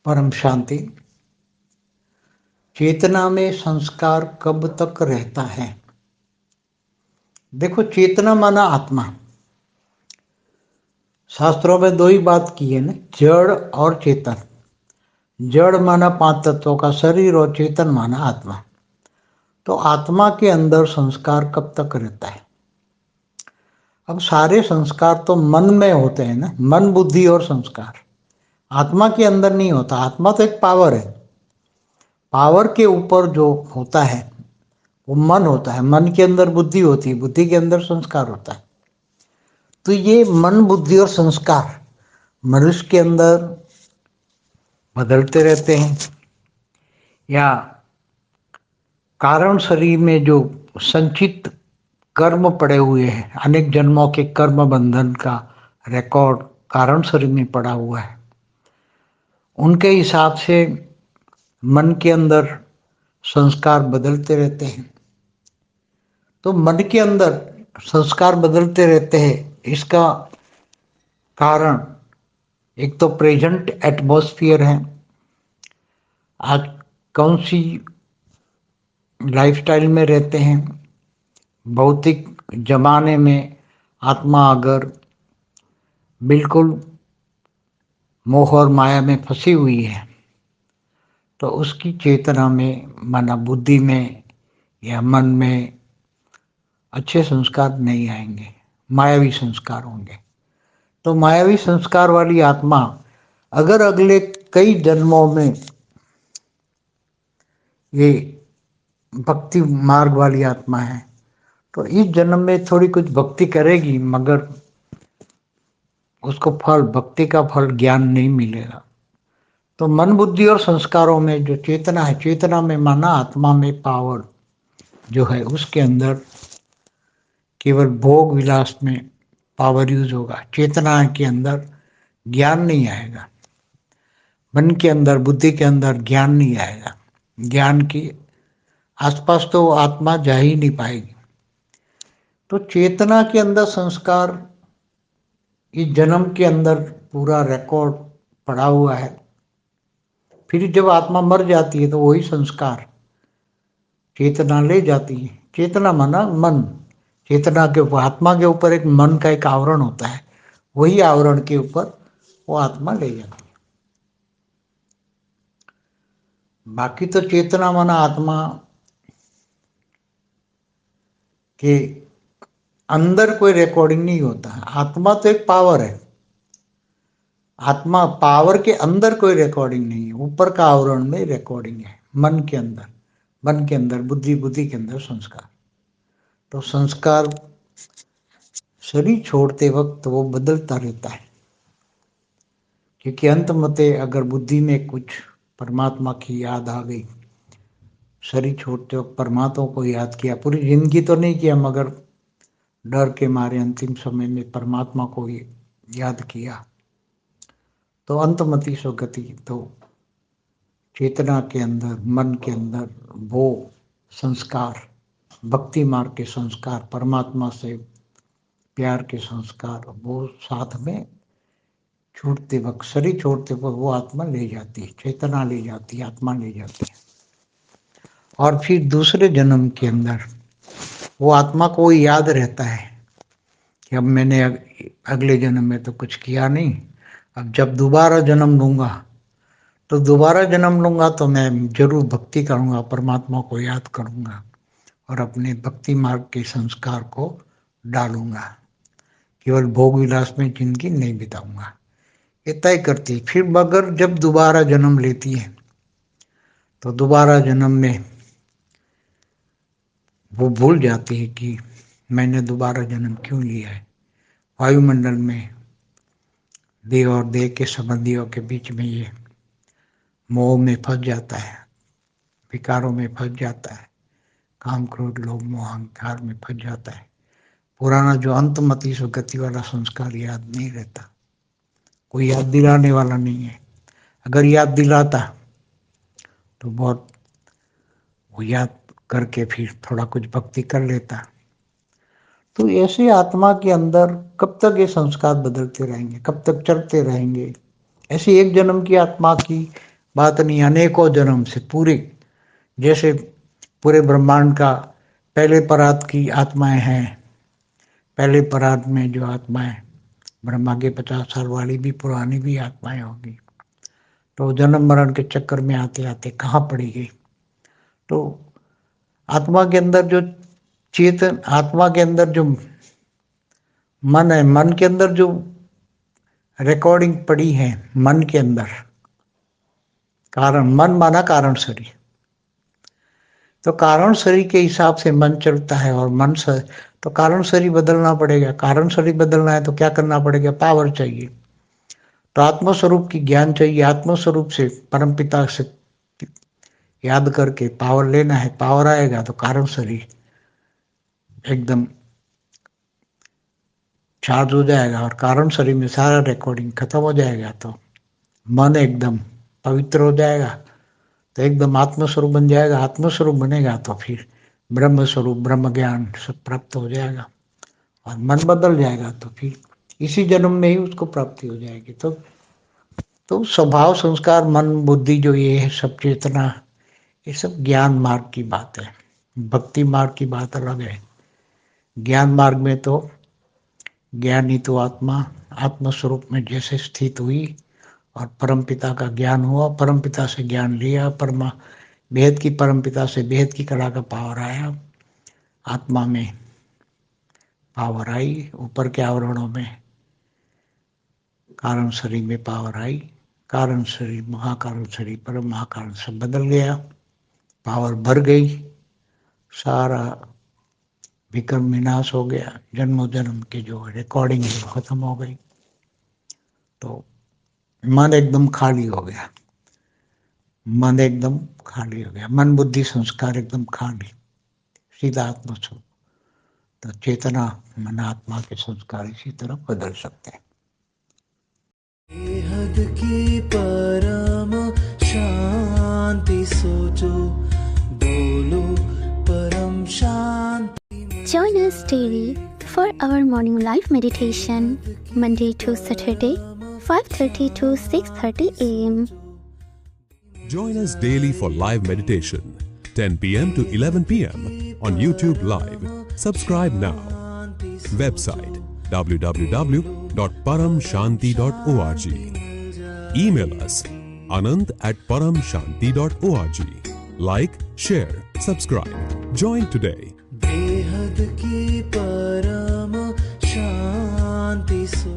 परम शांति। चेतना में संस्कार कब तक रहता है? देखो, चेतना माना आत्मा। शास्त्रों में दो ही बात की है ना, जड़ और चेतन। जड़ माना 5 तत्वों का शरीर और चेतन माना आत्मा। तो आत्मा के अंदर संस्कार कब तक रहता है? अब सारे संस्कार तो मन में होते हैं ना, मन बुद्धि और संस्कार। आत्मा के अंदर नहीं होता। आत्मा तो एक पावर है। पावर के ऊपर जो होता है वो मन होता है। मन के अंदर बुद्धि होती है, बुद्धि के अंदर संस्कार होता है। तो ये मन बुद्धि और संस्कार मनुष्य के अंदर बदलते रहते हैं, या कारण शरीर में जो संचित कर्म पड़े हुए हैं, अनेक जन्मों के कर्म बंधन का रिकॉर्ड कारण शरीर में पड़ा हुआ है, उनके हिसाब से मन के अंदर संस्कार बदलते रहते हैं। तो मन के अंदर संस्कार बदलते रहते हैं, इसका कारण एक तो प्रेजेंट एटमॉस्फेयर है। आज कौन सी लाइफस्टाइल में रहते हैं। भौतिक जमाने में आत्मा अगर बिल्कुल मोह और माया में फंसी हुई है तो उसकी चेतना में, माना बुद्धि में या मन में अच्छे संस्कार नहीं आएंगे, मायावी संस्कार होंगे। तो मायावी संस्कार वाली आत्मा अगर अगले कई जन्मों में ये भक्ति मार्ग वाली आत्मा है तो इस जन्म में थोड़ी कुछ भक्ति करेगी, मगर उसको फल, भक्ति का फल ज्ञान नहीं मिलेगा। तो मन बुद्धि और संस्कारों में जो चेतना है, चेतना में माना आत्मा में पावर जो है, उसके अंदर केवल भोग विलास में पावर यूज होगा। चेतना के अंदर ज्ञान नहीं आएगा, मन के अंदर बुद्धि के अंदर ज्ञान नहीं आएगा। ज्ञान के आसपास तो आत्मा जा ही नहीं पाएगी। तो चेतना के अंदर संस्कार इस जन्म के अंदर पूरा रिकॉर्ड पड़ा हुआ है। फिर जब आत्मा मर जाती है तो वही संस्कार चेतना ले जाती है। चेतना माना मन। चेतना के ऊपर, आत्मा के ऊपर एक मन का एक आवरण होता है, वही आवरण के ऊपर वो आत्मा ले जाती है। बाकी तो चेतना माना आत्मा के अंदर कोई रिकॉर्डिंग नहीं होता है। आत्मा तो एक पावर है। आत्मा पावर के अंदर कोई रिकॉर्डिंग नहीं है, ऊपर का आवरण में रिकॉर्डिंग है, मन के अंदर। मन के अंदर बुद्धि, बुद्धि के अंदर संस्कार। तो संस्कार शरीर छोड़ते वक्त वो बदलता रहता है, क्योंकि अंत मते अगर बुद्धि में कुछ परमात्मा की याद आ गई, शरीर छोड़ते वक्त परमात्मा को याद किया, पूरी जिंदगी तो नहीं किया मगर डर के मारे अंतिम समय में परमात्मा को याद किया, तो अंतमति सुगति। तो चेतना के अंदर, मन के अंदर वो संस्कार, भक्ति मार्ग के संस्कार, परमात्मा से प्यार के संस्कार, वो साथ में छूटते वक्त, शरीर छोड़ते वक्त वो आत्मा ले जाती है, चेतना ले जाती है, आत्मा ले जाती है। और फिर दूसरे जन्म के अंदर वो आत्मा को याद रहता है कि अब मैंने अगले जन्म में तो कुछ किया नहीं, अब जब दोबारा जन्म लूंगा तो दोबारा जन्म लूंगा तो मैं जरूर भक्ति करूंगा, परमात्मा को याद करूंगा और अपने भक्ति मार्ग के संस्कार को डालूंगा। केवल भोग विलास में जिंदगी नहीं बिताऊंगा, ये तय करती है। फिर मगर जब दोबारा जन्म लेती है तो दोबारा जन्म में वो भूल जाती है कि मैंने दोबारा जन्म क्यों लिया है। वायुमंडल में देह और देह के संबंधियों के बीच में ये मोह में फंस जाता है, विकारों में फंस जाता है, काम क्रोध लोभ मोह अहंकार में फंस जाता है। पुराना जो अंतमति सुगति वाला संस्कार याद नहीं रहता, कोई याद दिलाने वाला नहीं है। अगर याद दिलाता तो बहुत वो याद करके फिर थोड़ा कुछ भक्ति कर लेता। तो ऐसे आत्मा के अंदर कब तक ये संस्कार बदलते रहेंगे, कब तक चलते रहेंगे? ऐसी एक जन्म की आत्मा की बात नहीं, अनेकों जन्म से पूरे, जैसे पूरे ब्रह्मांड का पहले परात की आत्माएं हैं, पहले परात में जो आत्माएं ब्रह्मा के 50 साल वाली भी पुरानी भी आत्माएं होगी, तो जन्म मरण के चक्कर में आते आते कहाँ पड़ी गई। तो आत्मा के अंदर जो चेतन, आत्मा के अंदर जो मन है, मन के अंदर जो रिकॉर्डिंग पड़ी है, मन के अंदर कारण, मन माना कारण शरीर, तो कारण शरीर के हिसाब से मन चलता है और मन से, तो कारण शरीर बदलना पड़ेगा। कारण शरीर बदलना है तो क्या करना पड़ेगा, पावर चाहिए। तो आत्मस्वरूप की ज्ञान चाहिए, आत्मस्वरूप से परमपिता से याद करके पावर लेना है। पावर आएगा तो कारण शरीर एकदम चार्ज हो जाएगा और कारण शरीर में सारा रिकॉर्डिंग खत्म हो जाएगा, तो मन एकदम पवित्र हो जाएगा, तो एकदम आत्मस्वरूप बन जाएगा। आत्मस्वरूप बनेगा तो फिर ब्रह्म स्वरूप, ब्रह्म ज्ञान सब प्राप्त हो जाएगा और मन बदल जाएगा, तो फिर इसी जन्म में ही उसको प्राप्ति हो जाएगी। तो स्वभाव, संस्कार, मन, बुद्धि जो ये है सब, चेतना, ये सब ज्ञान मार्ग की बात है। भक्ति मार्ग की बात अलग है। ज्ञान मार्ग में तो ज्ञानी तो आत्मा आत्मस्वरूप में जैसे स्थित हुई और परमपिता का ज्ञान हुआ, परमपिता से ज्ञान लिया, परमा बेहद की परमपिता से बेहद की कला का पावर आया, आत्मा में पावर आई, ऊपर के आवरणों में कारण शरीर में पावर आई, कारण शरीर, महाकारण शरीर, परम महाकारण सब बदल गया, पावर भर गई, सारा विक्रम विनाश हो गया, जन्मों जन्म के जो रिकॉर्डिंग है वो खत्म हो गई। तो मन एकदम खाली हो गया, मन एकदम खाली हो गया, मन बुद्धि संस्कार एकदम खाली, सीधा आत्मस्वरूप। तो चेतना, मन, आत्मा के संस्कार इसी तरह बदल सकते हैं। बेहद की परम शांति सोचो, बोलो परम शांति। Join us daily for our morning live meditation, Monday to Saturday, 5:30 to 6:30 a.m. Join us daily for live meditation, 10 p.m. to 11 p.m. on YouTube Live. Subscribe now. Website www.paramshanti.org. Email us anant@paramshanti.org. Like, share, subscribe. Join today. बेहद की परम शांति सो